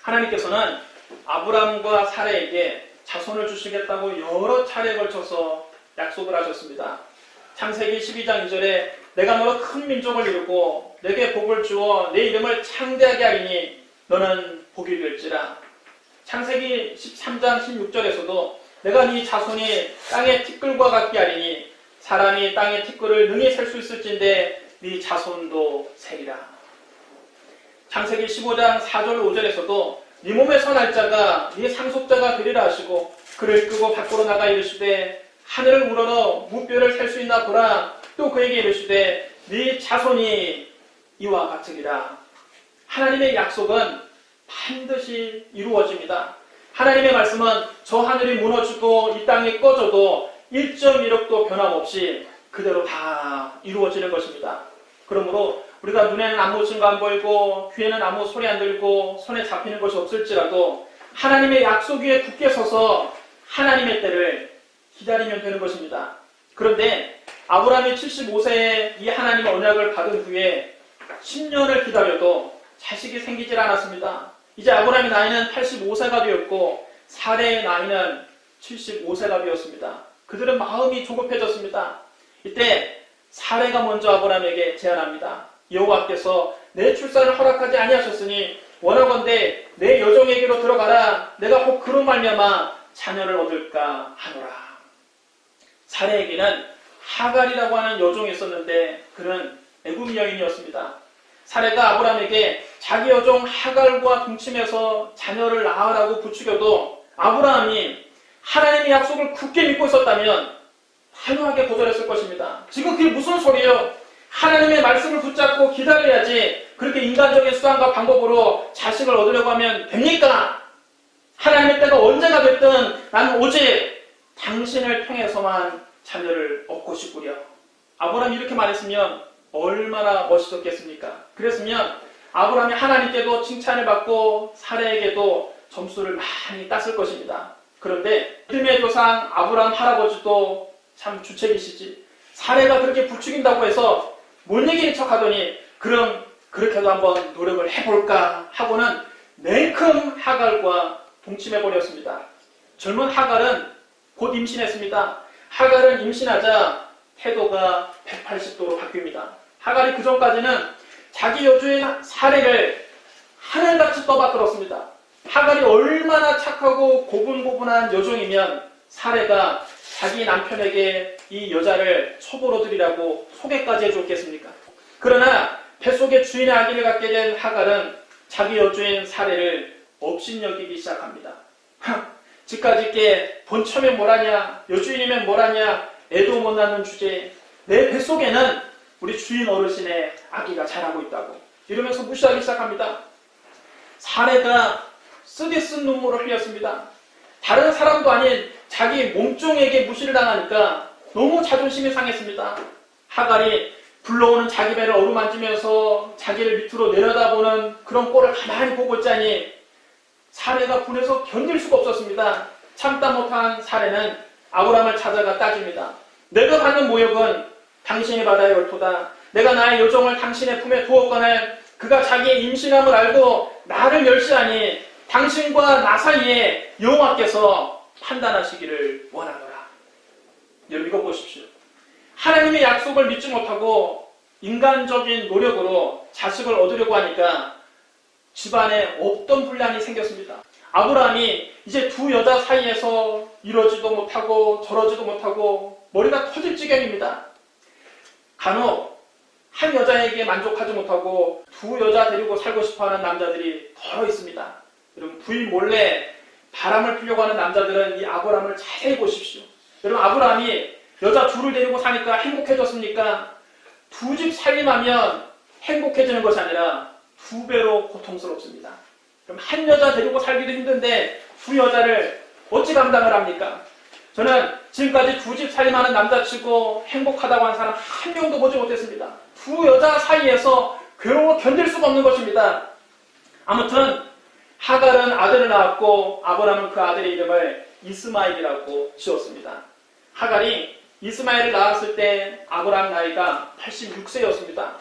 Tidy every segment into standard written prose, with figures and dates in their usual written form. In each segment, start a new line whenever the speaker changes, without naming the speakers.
하나님께서는 아브람과 사라에게 자손을 주시겠다고 여러 차례에 걸쳐서 약속을 하셨습니다. 창세기 12장 2절에 내가 너로 큰 민족을 이루고 내게 복을 주어 내 이름을 창대하게 하리니 너는 복이 될지라. 창세기 13장 16절에서도 내가 네 자손이 땅의 티끌과 같게 하리니 사람이 땅의 티끌을 능히 셀 수 있을진데 네 자손도 세리라. 창세기 15장 4절 5절에서도 네 몸에서 날 자가 네 상속자가 되리라 하시고 그를 이끌고 밖으로 나가 이르시되 하늘을 우러러 무뼈를 셀 수 있나 보라. 또 그에게 이르시되 네 자손이 이와 같으리라. 하나님의 약속은 반드시 이루어집니다. 하나님의 말씀은 저 하늘이 무너지고 이 땅이 꺼져도 1.1억도 변함없이 그대로 다 이루어지는 것입니다. 그러므로 우리가 눈에는 아무 증거 안 보이고 귀에는 아무 소리 안 들고 손에 잡히는 것이 없을지라도 하나님의 약속 위에 굳게 서서 하나님의 때를 기다리면 되는 것입니다. 그런데 아브라함이 75세에 이 하나님의 언약을 받은 후에 10년을 기다려도 자식이 생기질 않았습니다. 이제 아브라함의 나이는 85세가 되었고 사레의 나이는 75세가 되었습니다. 그들은 마음이 조급해졌습니다. 이때 사레가 먼저 아브라함에게 제안합니다. 여호와께서 내 출산을 허락하지 아니하셨으니 원하건대 내 여종에게로 들어가라. 내가 곧 그로 말미암아 자녀를 얻을까 하노라. 사레에게는 하갈이라고 하는 여종이 있었는데 그는 애굽 여인이었습니다. 사레가 아브라함에게 자기 여종 하갈과 동침해서 자녀를 낳으라고 부추겨도 아브라함이 하나님의 약속을 굳게 믿고 있었다면 단호하게 거절했을 것입니다. 지금 그게 무슨 소리예요? 하나님의 말씀을 붙잡고 기다려야지 그렇게 인간적인 수단과 방법으로 자식을 얻으려고 하면 됩니까? 하나님의 때가 언제가 됐든 나는 오직 당신을 통해서만 자녀를 얻고 싶구려. 아브라함이 이렇게 말했으면 얼마나 멋있었겠습니까? 그랬으면 아브라함이 하나님께도 칭찬을 받고 사레에게도 점수를 많이 땄을 것입니다. 그런데 믿음의 조상 아브라함 할아버지도 참 주책이시지. 사레가 그렇게 부추긴다고 해서 못 이기는 척하더니 그럼 그렇게도 한번 노력을 해볼까 하고는 냉큼 하갈과 동침해버렸습니다. 젊은 하갈은 곧 임신했습니다. 하갈은 임신하자 태도가 180도로 바뀝니다. 하갈이 그 전까지는 자기 여주인 사레를 하늘같이 떠받들었습니다. 하갈이 얼마나 착하고 고분고분한 여종이면 사레가 자기 남편에게 이 여자를 초보로 드리라고 소개까지 해줬겠습니까? 그러나 뱃속에 주인의 아기를 갖게 된 하갈은 자기 여주인 사레를 업신여기기 시작합니다. 지까짓게 본처면 뭐라냐, 여주인이면 뭐라냐, 애도 못 낳는 주제에 내 뱃속에는 우리 주인 어르신의 아기가 자라고 있다고 이러면서 무시하기 시작합니다. 사레가 쓰디쓴 눈물을 흘렸습니다. 다른 사람도 아닌 자기 몸종에게 무시를 당하니까 너무 자존심이 상했습니다. 하갈이 불러오는 자기 배를 어루만지면서 자기를 밑으로 내려다보는 그런 꼴을 가만히 보고 있자니 사레가 분해서 견딜 수가 없었습니다. 참다 못한 사레는 아브라함을 찾아가 따집니다. 내가 받는 모욕은 당신이 받아야 옳도다. 내가 나의 여종을 당신의 품에 두었거늘 그가 자기의 임신함을 알고 나를 멸시하니 당신과 나 사이에 여호와께서 판단하시기를 원하노라. 여러분 읽어보십시오. 하나님의 약속을 믿지 못하고 인간적인 노력으로 자식을 얻으려고 하니까 집안에 없던 분란이 생겼습니다. 아브라함이 이제 두 여자 사이에서 이러지도 못하고 저러지도 못하고 머리가 터질 지경입니다. 간혹 한 여자에게 만족하지 못하고 두 여자 데리고 살고 싶어하는 남자들이 더 있습니다. 여러분 부인 몰래 바람을 피려고 하는 남자들은 이 아브라함을 자세히 보십시오. 여러분 아브라함이 여자 둘을 데리고 사니까 행복해졌습니까? 두 집 살림하면 행복해지는 것이 아니라 두 배로 고통스럽습니다. 그럼 한 여자 데리고 살기도 힘든데 두 여자를 어찌 감당을 합니까? 저는 지금까지 두 집 살림하는 남자치고 행복하다고 하는 사람 한 명도 보지 못했습니다. 두 여자 사이에서 괴로워 견딜 수가 없는 것입니다. 아무튼 하갈은 아들을 낳았고 아브라함은 그 아들의 이름을 이스마엘이라고 지었습니다. 하갈이 이스마엘을 낳았을 때 아브라함 나이가 86세였습니다.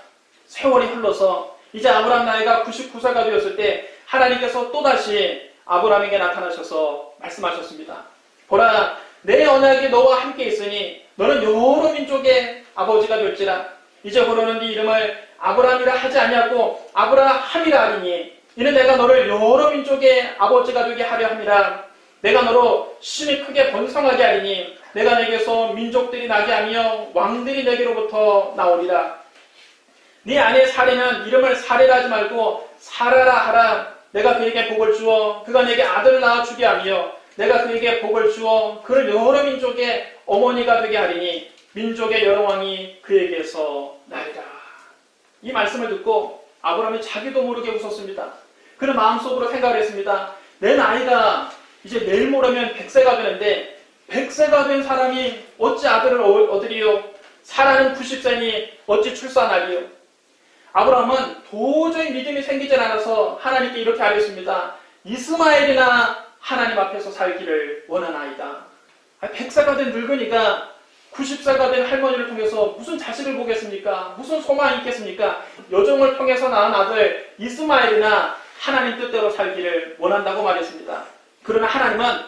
세월이 흘러서 이제 아브라함 나이가 99세가 되었을 때 하나님께서 또다시 아브라함에게 나타나셔서 말씀하셨습니다. 보라, 내 언약이 너와 함께 있으니 너는 여러 민족의 아버지가 될지라. 이제부로는 네 이름을 아브라함이라 하지 아니하고 아브라함이라 하리니 이는 내가 너를 여러 민족의 아버지가 되게 하려 함이라. 내가 너로 심히 크게 번성하게 하리니 내가 내게서 민족들이 나게 하며 왕들이 내게로부터 나오리라. 네 아내 사레는 이름을 사레라 하지 말고 사라라 하라. 내가 그에게 복을 주어 그가 내게 아들을 낳아 주게 하며 내가 그에게 복을 주어 그를 여러 민족의 어머니가 되게 하리니 민족의 여러 왕이 그에게서 나리라. 이 말씀을 듣고 아브라함이 자기도 모르게 웃었습니다. 그는 마음속으로 생각을 했습니다. 내 나이가 이제 내일 모레면 100세가 되는데 100세가 된 사람이 어찌 아들을 얻으리요? 사라는 90세니 어찌 출산하리요? 아브라함은 도저히 믿음이 생기질 않아서 하나님께 이렇게 아뢰었습니다. 이스마엘이나 하나님 앞에서 살기를 원하나이다. 100세가 된 늙은이가 90세가 된 할머니를 통해서 무슨 자식을 보겠습니까? 무슨 소망이 있겠습니까? 여종을 통해서 낳은 아들 이스마엘이나 하나님 뜻대로 살기를 원한다고 말했습니다. 그러나 하나님은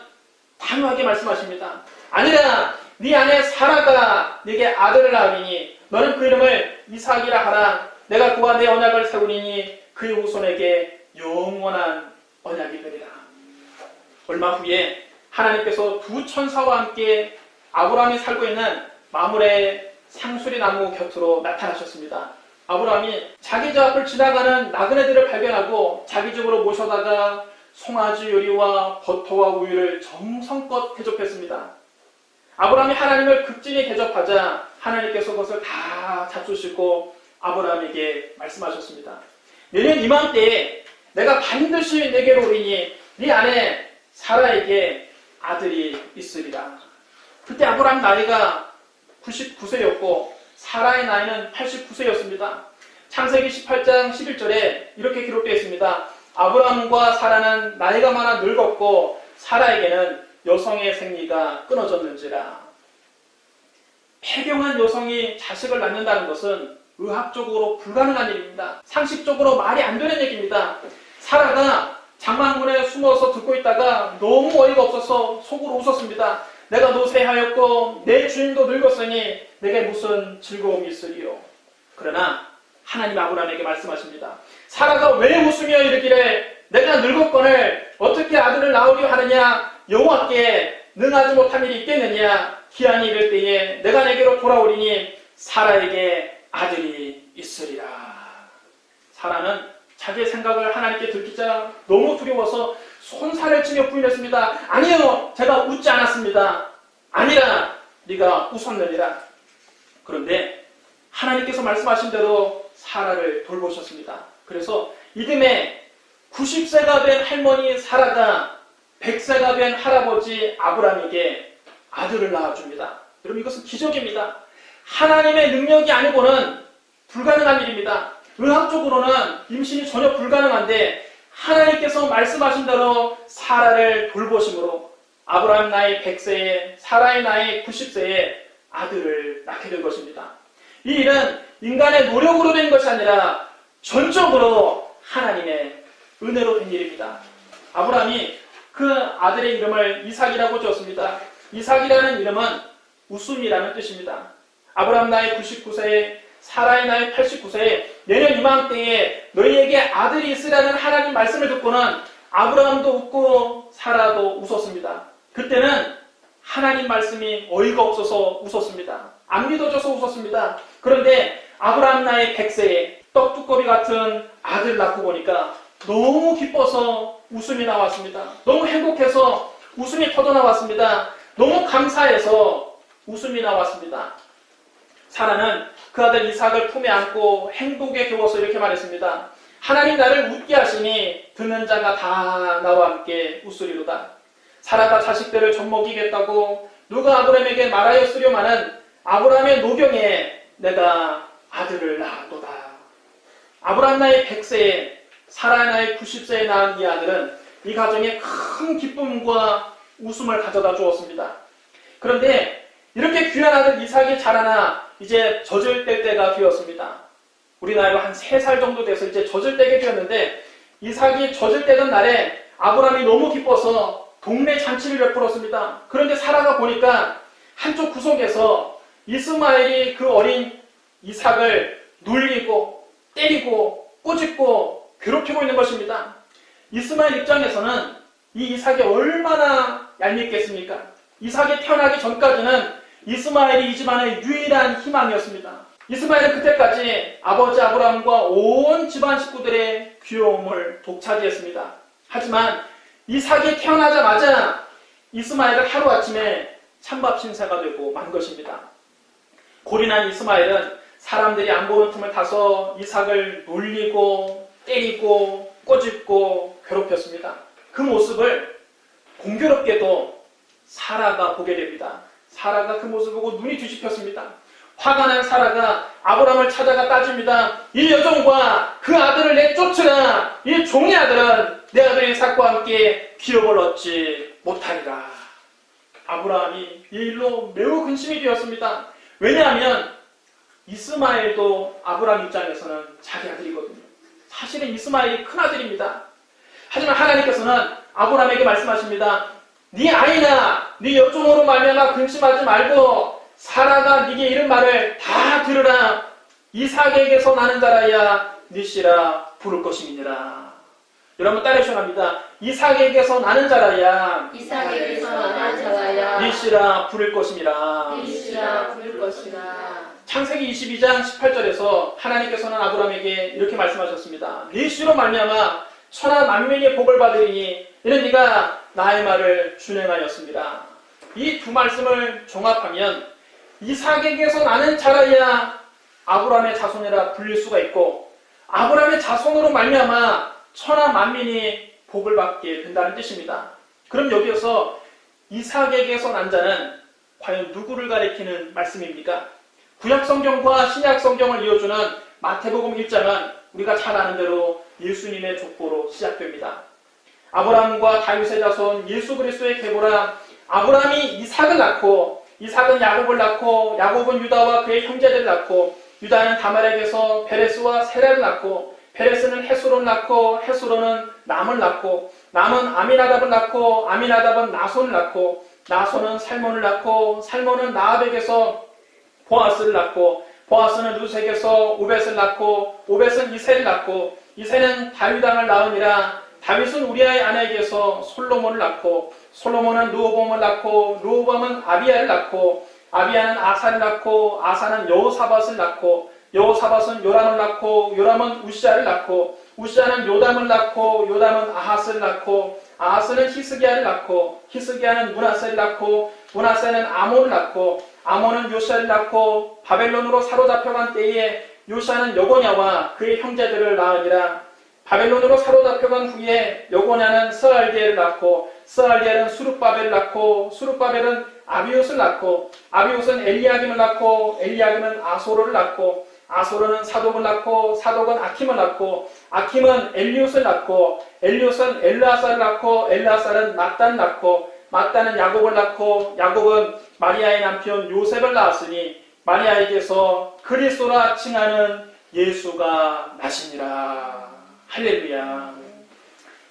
단호하게 말씀하십니다. 아니라 네 아내 사라가 네게 아들을 낳으리니 너는 그 이름을 이삭이라 하라. 내가 그와 내 언약을 세우리니 그의 후손에게 영원한 언약이 되리라. 얼마 후에 하나님께서 두 천사와 함께 아브라함이 살고 있는 마므레 상수리 나무 곁으로 나타나셨습니다. 아브라함이 자기 집 앞을 지나가는 나그네들을 발견하고 자기 집으로 모셔다가 송아지 요리와 버터와 우유를 정성껏 대접했습니다. 아브라함이 하나님을 극진히 대접하자 하나님께서 그것을 다 잡수시고 아브라함에게 말씀하셨습니다. 내년 이맘때에 내가 반드시 내게로 오리니 네 아내 사라에게 아들이 있으리라. 그때 아브라함 나이가 99세였고 사라의 나이는 89세였습니다. 창세기 18장 11절에 이렇게 기록되어 있습니다. 아브라함과 사라는 나이가 많아 늙었고 사라에게는 여성의 생리가 끊어졌는지라. 폐경한 여성이 자식을 낳는다는 것은 의학적으로 불가능한 일입니다. 상식적으로 말이 안 되는 얘기입니다. 사라가 장막문에 숨어서 듣고 있다가 너무 어이가 없어서 속으로 웃었습니다. 내가 노쇠하였고 내 주인도 늙었으니 내게 무슨 즐거움이 있으리요. 그러나 하나님 아브라함에게 말씀하십니다. 사라가 왜 웃으며 이르기를 내가 늙었거늘 어떻게 아들을 낳으려 하느냐. 여호와께 능하지 못한 일이 있겠느냐. 기한이 이를 때에 내가 내게로 돌아오리니 사라에게 아들이 있으리라. 사라는 자기의 생각을 하나님께 들키자 너무 두려워서 손살을 치며 부인했습니다. 아니요, 제가 웃지 않았습니다. 아니라 네가 웃었느니라. 그런데 하나님께서 말씀하신 대로 사라를 돌보셨습니다. 그래서 이듬해 90세가 된 할머니 사라가 100세가 된 할아버지 아브라함에게 아들을 낳아줍니다. 여러분, 이것은 기적입니다. 하나님의 능력이 아니고는 불가능한 일입니다. 의학적으로는 임신이 전혀 불가능한데 하나님께서 말씀하신 대로 사라를 돌보심으로 아브라함 나이 100세에 사라의 나이 90세에 아들을 낳게 된 것입니다. 이 일은 인간의 노력으로 된 것이 아니라 전적으로 하나님의 은혜로 된 일입니다. 아브라함이 그 아들의 이름을 이삭이라고 지었습니다. 이삭이라는 이름은 웃음이라는 뜻입니다. 아브라함 나이 99세에 사라의 나이 89세에 내년 이맘때에 너희에게 아들이 있으라는 하나님 말씀을 듣고는 아브라함도 웃고 사라도 웃었습니다. 그때는 하나님 말씀이 어이가 없어서 웃었습니다. 안 믿어져서 웃었습니다. 그런데 아브라함 나이 100세에 떡두꺼비 같은 아들 낳고 보니까 너무 기뻐서 웃음이 나왔습니다. 너무 행복해서 웃음이 터져나왔습니다. 너무 감사해서 웃음이 나왔습니다. 사라는 그 아들 이삭을 품에 안고 행복에 겨워서 이렇게 말했습니다. 하나님 나를 웃게 하시니 듣는 자가 다 나와 함께 웃으리로다. 사라가 자식들을 젖먹이겠다고 누가 아브라함에게 말하였으려마는 아브라함의 노경에 내가 아들을 낳았도다. 아브라함 나이 100세에 사라 나이 90세에 낳은 이 아들은 이 가정에 큰 기쁨과 웃음을 가져다 주었습니다. 그런데 이렇게 귀한 아들 이삭이 자라나 이제 젖을 뗄 때가 되었습니다. 우리 나이로 한 3살 정도 돼서 이제 젖을 떼게 되었는데 이삭이 젖을 떼던 날에 아브라함이 너무 기뻐서 동네 잔치를 베풀었습니다. 그런데 사라가 보니까 한쪽 구석에서 이스마엘이 그 어린 이삭을 눌리고 때리고 꼬집고 괴롭히고 있는 것입니다. 이스마엘 입장에서는 이 이삭이 얼마나 얄밉겠습니까? 이삭이 태어나기 전까지는 이스마엘이 이 집안의 유일한 희망이었습니다. 이스마엘은 그때까지 아버지 아브라함과 온 집안 식구들의 귀여움을 독차지했습니다. 하지만 이삭이 태어나자마자 이스마엘은 하루아침에 찬밥 신세가 되고 만 것입니다. 골인한 이스마엘은 사람들이 안 보는 틈을 타서 이삭을 놀리고 때리고 꼬집고 괴롭혔습니다. 그 모습을 공교롭게도 사라가 보게 됩니다. 사라가 그 모습을 보고 눈이 뒤집혔습니다. 화가 난 사라가 아브라함을 찾아가 따집니다. 이 여종과 그 아들을 내쫓으라. 이 종의 아들은 내 아들 이삭과 함께 기업을 얻지 못하리라. 아브라함이 이 일로 매우 근심이 되었습니다. 왜냐하면 이스마엘도 아브라함 입장에서는 자기 아들이거든요. 사실은 이스마엘이 큰아들입니다. 하지만 하나님께서는 아브라함에게 말씀하십니다. 네 아이나 네 여종으로 말미암아 근심하지 말고 사라가 네게 이른 말을 다 들으라. 이삭에게서 나는 자라야 네 씨라 부를 것임이니라. 여러분 따라하셔야 합니다. 이삭에게서 나는 자라야 네 씨라 부를 것임이라. 창세기 22장 18절에서 하나님께서는 아브라함에게 이렇게 말씀하셨습니다. 네 씨로 말미암아 천하 만민이 복을 받으리니 이는 네가 나의 말을 준행하였습니다. 이 두 말씀을 종합하면 이삭에게서 나는 자라야 아브라함의 자손이라 불릴 수가 있고 아브라함의 자손으로 말미암아 천하 만민이 복을 받게 된다는 뜻입니다. 그럼 여기에서 이삭에게서 난 자는 과연 누구를 가리키는 말씀입니까? 구약성경과 신약성경을 이어주는 마태복음 1장은 우리가 잘 아는 대로 예수님의 족보로 시작됩니다. 아브라함과 다윗의 자손 예수 그리스도의 계보라. 아브라함이 이삭을 낳고 이삭은 야곱을 낳고 야곱은 유다와 그의 형제들을 낳고 유다는 다말에게서 베레스와 세라를 낳고 베레스는 헤스론을 낳고 헤스론은 남을 낳고 남은 아미나답을 낳고 아미나답은 나손을 낳고 나손은 살몬을 낳고 살몬은 나압에게서 보아스를 낳고 보아스는 루색에서 오벳을 낳고 오벳은 이새를 낳고 이새는 다윗 왕을 낳으니라. 다윗은 우리아의 아내에게서 솔로몬을 낳고 솔로몬은 르호보암을 낳고 르호보암은 아비야를 낳고 아비야는 아사를 낳고 아사는 여호사밧을 낳고 여호사밧은 요람을 낳고 요람은 우시아를 낳고 우시아는 요담을 낳고 요담은 아하스를 낳고 아하스는 히스기야를 낳고 히스기야는 므낫세를 낳고 므낫세는 아몬을 낳고 아몬은 요시아를 낳고 바벨론으로 사로잡혀간 때에 요시아는 여고냐와 그의 형제들을 낳으니라. 바벨론으로 사로잡혀간 후에 여고냐는 스알디엘을 낳고 스알디엘은 수룹바벨을 낳고 수룹바벨은 아비웃을 낳고 아비웃은 엘리야김을 낳고 엘리야김은 아소르를 낳고 아소르는 사독을 낳고 사독은 아킴을 낳고 아킴은 엘리웃을 낳고 엘리웃은 엘르아살을 낳고 엘르아살은 mat단을 낳고 mat단은 야곱을 낳고 야곱은 마리아의 남편 요셉을 낳았으니 마리아에게서 그리스도라 칭하는 예수가 나시니라. 할렐루야.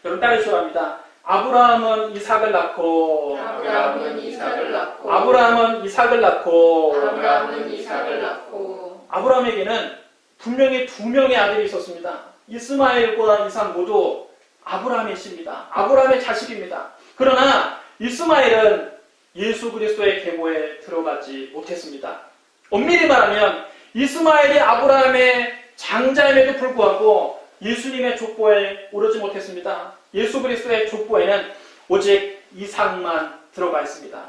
여러분 따라해주셔야 합니다. 아브라함은 이삭을 낳고 아브라함에게는 분명히 두 명의 아들이 있었습니다. 이스마엘과 이삭 모두 아브라함의 씨입니다. 아브라함의 자식입니다. 그러나 이스마엘은 예수 그리스도의 계보에 들어가지 못했습니다. 엄밀히 말하면 이스마엘이 아브라함의 장자임에도 불구하고 예수님의 족보에 오르지 못했습니다. 예수 그리스도의 족보에는 오직 이삭만 들어가 있습니다.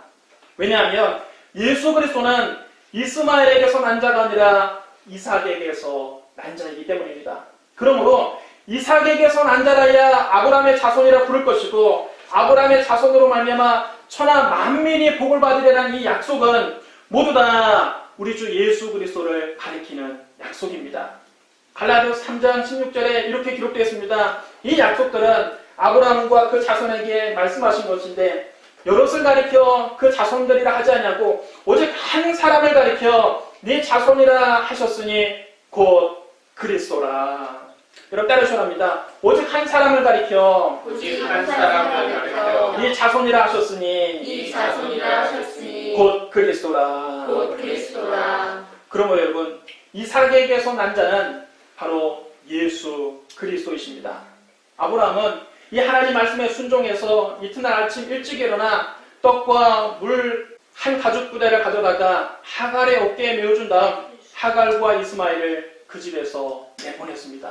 왜냐하면 예수 그리스도는 이스마엘에게서 난 자가 아니라 이삭에게서 난 자이기 때문입니다. 그러므로 이삭에게서 난 자라야 아브라함의 자손이라 부를 것이고 아브라함의 자손으로 말미암아 천하 만민이 복을 받으리라는 이 약속은 모두 다 우리 주 예수 그리스도를 가리키는 약속입니다. 갈라디아서 3장 16절에 이렇게 기록되어 있습니다. 이 약속들은 아브라함과 그 자손에게 말씀하신 것인데 여럿을 가리켜 그 자손들이라 하지 않냐고 오직 한 사람을 가리켜 네 자손이라 하셨으니 곧 그리스도라. 여러분 따르셔랍니다. 오직 한 사람을 가리켜
오직 한 사람을 가리켜
이 자손이라 하셨으니
이 자손이라 하셨으니
곧 그리스도라.
곧 그리스도라.
그러므로 여러분 이삭에게서 난 자는 바로 예수 그리스도이십니다. 아브라함은 이 하나님 말씀에 순종해서 이튿날 아침 일찍 일어나 떡과 물 한 가죽 부대를 가져다가 하갈의 어깨에 메어준 다음 하갈과 이스마엘을 그 집에서 내보냈습니다.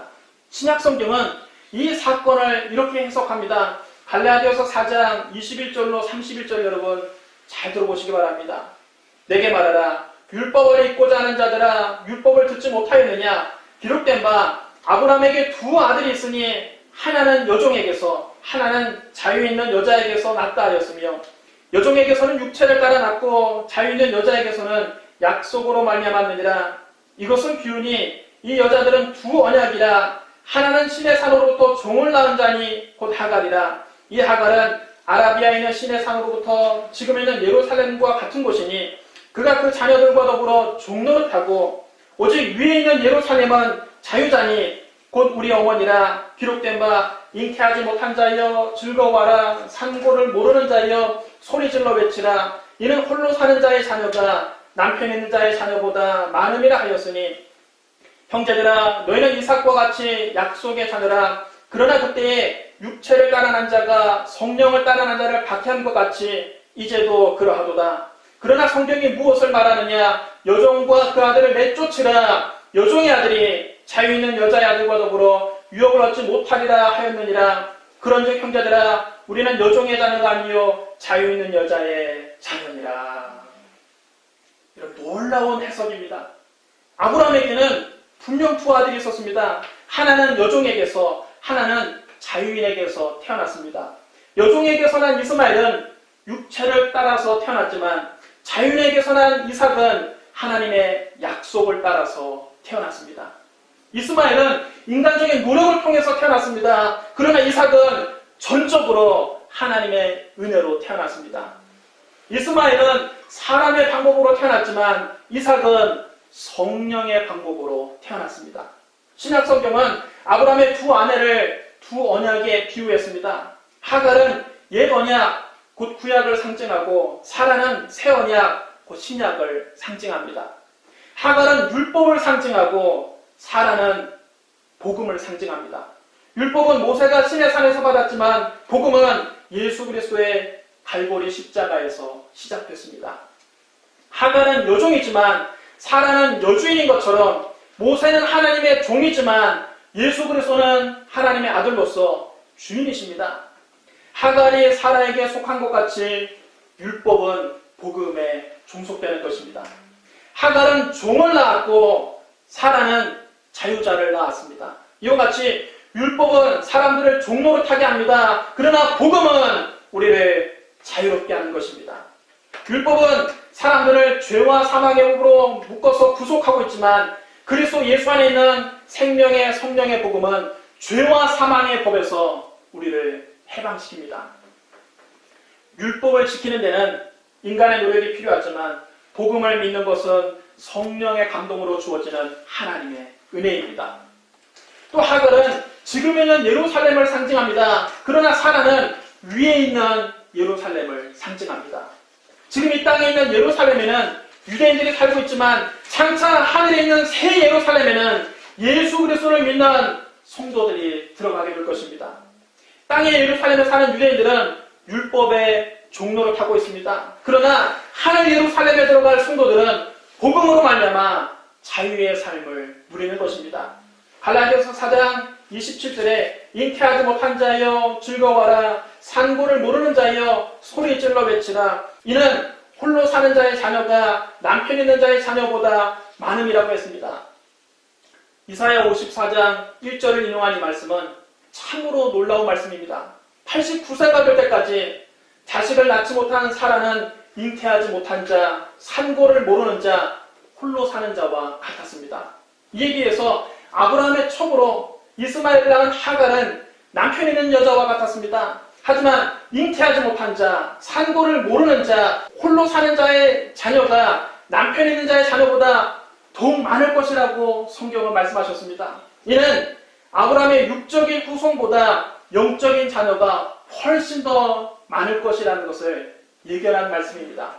신약 성경은 이 사건을 이렇게 해석합니다. 갈라디아서 4장 21절로 31절 여러분 잘 들어보시기 바랍니다. 내게 말하라. 율법을 잊고자 하는 자들아 율법을 듣지 못하였느냐. 기록된 바 아브라함에게 두 아들이 있으니 하나는 여종에게서 하나는 자유 있는 여자에게서 낳다 하였으며 여종에게서는 육체를 따라 낳고 자유 있는 여자에게서는 약속으로 말미암았느니라. 이것은 비유니 이 여자들은 두 언약이라. 하나는 신의 산으로부터 종을 낳은 자니 곧 하갈이라. 이 하갈은 아라비아에 있는 신의 산으로부터 지금 있는 예루살렘과 같은 곳이니 그가 그 자녀들과 더불어 종노릇하고 오직 위에 있는 예루살렘은 자유자니 곧 우리 어머니라. 기록된 바 잉태하지 못한 자여 즐거워하라. 산고를 모르는 자여 소리질러 외치라. 이는 홀로 사는 자의 자녀가 남편 있는 자의 자녀보다 많음이라 하였으니 형제들아 너희는 이삭과 같이 약속의 자녀라. 그러나 그때에 육체를 따라 난 자가 성령을 따라 난 자를 박해한 것 같이 이제도 그러하도다. 그러나 성경이 무엇을 말하느냐. 여종과 그 아들을 내쫓으라. 여종의 아들이 자유 있는 여자의 아들과 더불어 유업을 얻지 못하리라 하였느니라. 그런즉 형제들아 우리는 여종의 자녀가 아니요 자유 있는 여자의 자녀니라. 이런 놀라운 해석입니다. 아브라함에게는 분명 두 아들이 있었습니다. 하나는 여종에게서 하나는 자유인에게서 태어났습니다. 여종에게서 난 이스마엘은 육체를 따라서 태어났지만 자유인에게서 난 이삭은 하나님의 약속을 따라서 태어났습니다. 이스마엘은 인간적인 노력을 통해서 태어났습니다. 그러나 이삭은 전적으로 하나님의 은혜로 태어났습니다. 이스마엘은 사람의 방법으로 태어났지만 이삭은 성령의 방법으로 태어났습니다. 신약 성경은 아브라함의 두 아내를 두 언약에 비유했습니다. 하갈은 옛 언약 곧 구약을 상징하고 사라는 새 언약 곧 신약을 상징합니다. 하갈은 율법을 상징하고 사라는 복음을 상징합니다. 율법은 모세가 시내산에서 받았지만 복음은 예수 그리스도의 갈보리 십자가에서 시작됐습니다. 하갈은 여종이지만 사라는 여주인인 것처럼 모세는 하나님의 종이지만 예수 그리스도는 하나님의 아들로서 주인이십니다. 하갈이 사라에게 속한 것 같이 율법은 복음에 종속되는 것입니다. 하갈은 종을 낳았고 사라는 자유자를 낳았습니다. 이와 같이 율법은 사람들을 종노릇하게 합니다. 그러나 복음은 우리를 자유롭게 하는 것입니다. 율법은 사람들을 죄와 사망의 법으로 묶어서 구속하고 있지만 그리스도 예수 안에 있는 생명의 성령의 복음은 죄와 사망의 법에서 우리를 해방시킵니다. 율법을 지키는 데는 인간의 노력이 필요하지만 복음을 믿는 것은 성령의 감동으로 주어지는 하나님의 은혜입니다. 또 하갈은 지금 있는 예루살렘을 상징합니다. 그러나 사라는 위에 있는 예루살렘을 상징합니다. 지금 이 땅에 있는 예루살렘에는 유대인들이 살고 있지만 장차 하늘에 있는 새 예루살렘에는 예수 그리스도를 믿는 성도들이 들어가게 될 것입니다. 땅의 예루살렘에 사는 유대인들은 율법의 종로를 타고 있습니다. 그러나 하늘 예루살렘에 들어갈 성도들은 복음으로 말미암아 자유의 삶을 누리는 것입니다. 갈라디아서 4장 27절에 잉태하지 못한 자여 즐거워하라. 산고를 모르는 자여 소리질러 외치라. 이는 홀로 사는 자의 자녀가 남편 있는 자의 자녀보다 많음이라고 했습니다. 이사야 54장 1절을 인용한 이 말씀은 참으로 놀라운 말씀입니다. 89세가 될 때까지 자식을 낳지 못한 사라는 잉태하지 못한 자, 산고를 모르는 자, 홀로 사는 자와 같았습니다. 이에 비해서 아브라함의 첩으로 이스마엘을 낳은 하갈은 남편 있는 여자와 같았습니다. 하지만 잉태하지 못한 자, 산고를 모르는 자, 홀로 사는 자의 자녀가 남편 있는 자의 자녀보다 더욱 많을 것이라고 성경은 말씀하셨습니다. 이는 아브라함의 육적인 후손보다 영적인 자녀가 훨씬 더 많을 것이라는 것을 예견한 말씀입니다.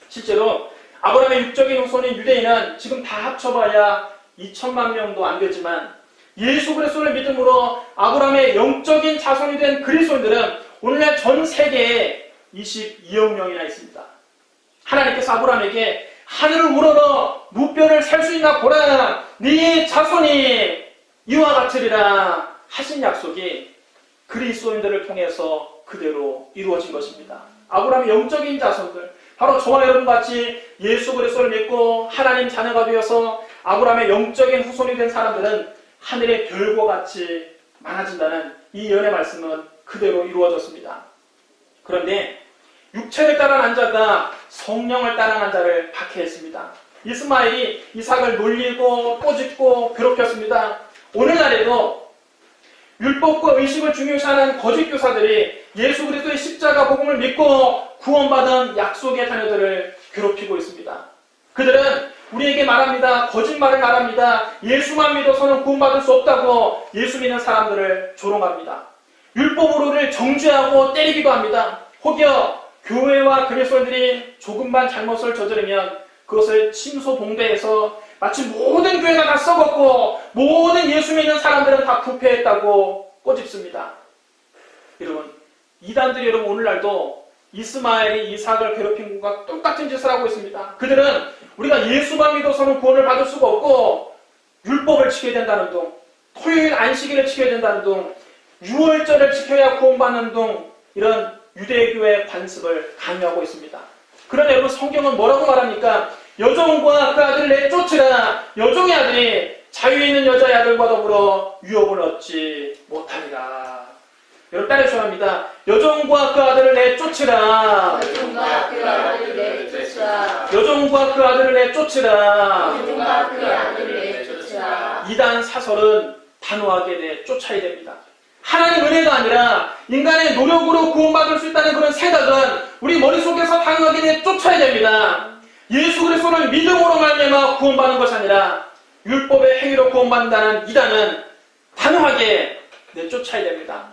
실제로 아브라함의 육적인 후손인 유대인은 지금 다 합쳐봐야 2천만 명도 안 되지만 예수 그리스도를 믿음으로 아브라함의 영적인 자손이 된 그리스도인들은 오늘날 전 세계에 22억 명이나 있습니다. 하나님께서 아브라함에게 하늘을 우러러 무뼈를 셀 수 있나 보라, 네 자손이 이와 같으리라 하신 약속이 그리스도인들을 통해서 그대로 이루어진 것입니다. 아브라함의 영적인 자손들, 바로 저와 여러분같이 예수 그리스도를 믿고 하나님 자녀가 되어서 아브라함의 영적인 후손이 된 사람들은 하늘의 별과 같이 많아진다는 이 예언의 말씀은 그대로 이루어졌습니다. 그런데 육체를 따라난 자가 성령을 따라난 자를 박해했습니다. 이스마엘이 이삭을 놀리고 꼬집고 괴롭혔습니다. 오늘날에도 율법과 의식을 중요시하는 거짓 교사들이 예수 그리스도의 십자가 복음을 믿고 구원받은 약속의 자녀들을 괴롭히고 있습니다. 그들은 우리에게 말합니다. 거짓말을 말합니다. 예수만 믿어서는 구원받을 수 없다고 예수 믿는 사람들을 조롱합니다. 율법으로를 정죄하고 때리기도 합니다. 혹여 교회와 그리스도인들이 조금만 잘못을 저지르면 그것을 침소봉대해서 마치 모든 교회가 다 썩었고 모든 예수 믿는 사람들은 다 부패했다고 꼬집습니다. 여러분, 이단들이 여러분 오늘날도 이스마엘이 이삭을 괴롭힌 것과 똑같은 짓을 하고 있습니다. 그들은 우리가 예수만 믿어서는 구원을 받을 수가 없고 율법을 지켜야 된다는 둥, 토요일 안식일을 지켜야 된다는 둥, 유월절을 지켜야 구원받는 둥, 이런 유대교의 관습을 강요하고 있습니다. 그런데 여러분, 성경은 뭐라고 말합니까? 여종과 그 아들을 내쫓으라. 여종의 아들이 자유에 있는 여자의 아들과 더불어 유업을 얻지 못하리라. 여러분 따라주셔야 합니다. 여종과 그 아들을 내쫓으라.
여종과 그 아들을 내쫓으라.
여종과 그 아들을 내쫓으라.
여종과 그 아들을 내쫓으라.
이단 사설은 단호하게 내쫓아야 됩니다. 하나님 은혜가 아니라 인간의 노력으로 구원받을 수 있다는 그런 생각은 우리 머릿속에서 단호하게 내쫓아야 됩니다. 예수 그리스도를 믿음으로 말미암아 구원받는 것이 아니라 율법의 행위로 구원받는다는 이단은 단호하게 내쫓아야 됩니다.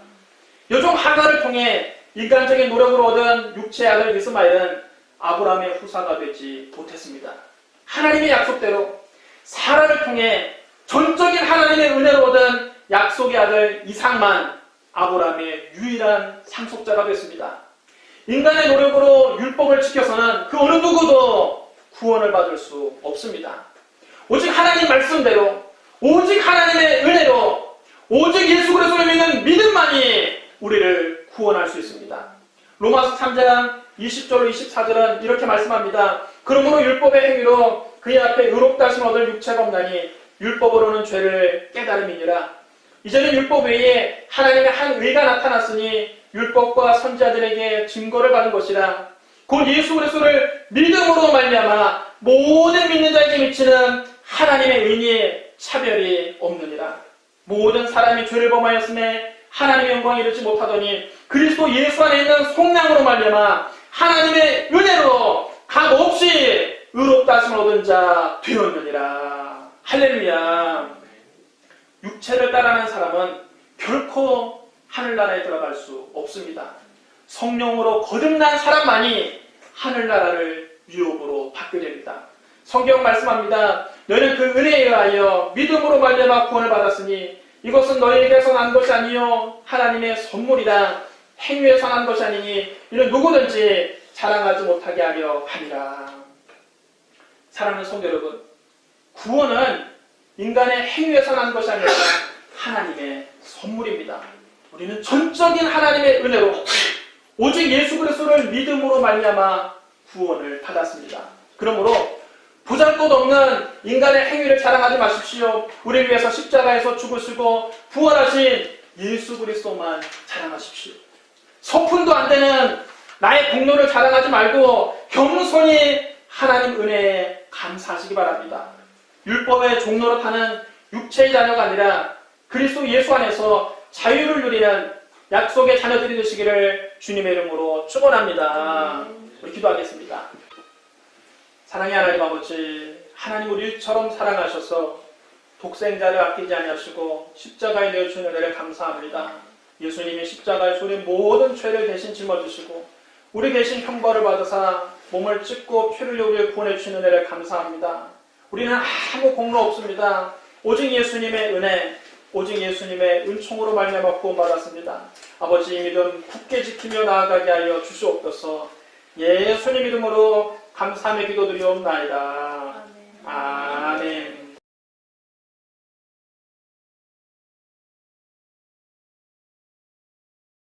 여종 하가를 통해 인간적인 노력으로 얻은 육체의 아들 이스마엘은 아브라함의 후사가 되지 못했습니다. 하나님의 약속대로 사라를 통해 전적인 하나님의 은혜로 얻은 약속의 아들 이삭만 아브라함의 유일한 상속자가 됐습니다. 인간의 노력으로 율법을 지켜서는 그 어느 누구도 구원을 받을 수 없습니다. 오직 하나님 말씀대로, 오직 하나님의 은혜로, 오직 예수 그리스도를 믿는 믿음만이 우리를 구원할 수 있습니다. 로마서 3장 20절로 24절은 이렇게 말씀합니다. 그러므로 율법의 행위로 그의 앞에 의롭다 하심 얻을 육체가 없나니 율법으로는 죄를 깨달음이니라. 이제는 율법 외에 하나님의 한 의가 나타났으니 율법과 선지자들에게 증거를 받은 것이라. 곧 예수 그리스도를 믿음으로 말미암아 모든 믿는 자에게 미치는 하나님의 의에 차별이 없느니라. 모든 사람이 죄를 범하였음에 하나님의 영광에 이르지 못하더니 그리스도 예수 안에 있는 속량으로 말미암아 하나님의 은혜로 값없이 의롭다 하심을 얻은 자 되었느니라. 할렐루야. 육체를 따라가는 사람은 결코 하늘나라에 들어갈 수 없습니다. 성령으로 거듭난 사람만이 하늘나라를 유업으로 받게 됩니다. 성경 말씀합니다. 너희는 그 은혜에 의하여 믿음으로 말미암아 구원을 받았으니 이것은 너희에게서 난 것이 아니요 하나님의 선물이라. 행위에서 난 것이 아니니 이는 누구든지 자랑하지 못하게 하려 함이라. 사랑하는 성도 여러분, 구원은 인간의 행위에서 난 것이 아니라 하나님의 선물입니다. 우리는 전적인 하나님의 은혜로 오직 예수 그리스도를 믿음으로 말미암아 구원을 받았습니다. 그러므로 보잘것없는 인간의 행위를 자랑하지 마십시오. 우리를 위해서 십자가에서 죽으시고 부활하신 예수 그리스도만 자랑하십시오. 소푼도 안 되는 나의 공로를 자랑하지 말고 겸손히 하나님 은혜에 감사하시기 바랍니다. 율법의 종로로 타는 육체의 자녀가 아니라 그리스도 예수 안에서 자유를 누리는 약속의 자녀들이 되시기를 주님의 이름으로 축원합니다. 우리 기도하겠습니다. 사랑의 하나님 아버지, 하나님 우리처럼 사랑하셔서 독생자를 아끼지 아니하시고 십자가에 내어주신 은혜를 감사합니다. 예수님이 십자가에 우리 모든 죄를 대신 짊어지시고 우리 대신 형벌을 받으사 몸을 찢고 피를 흘려 우리를 구원해 주신 은혜를 감사합니다. 우리는 아무 공로 없습니다. 오직 예수님의 은혜, 오직 예수님의 은총으로 말미암아 구원받았습니다. 아버지 이 믿음 굳게 지키며 나아가게 하여 주시옵소서. 예수님 이름으로 감사하며 기도드리옵나이다.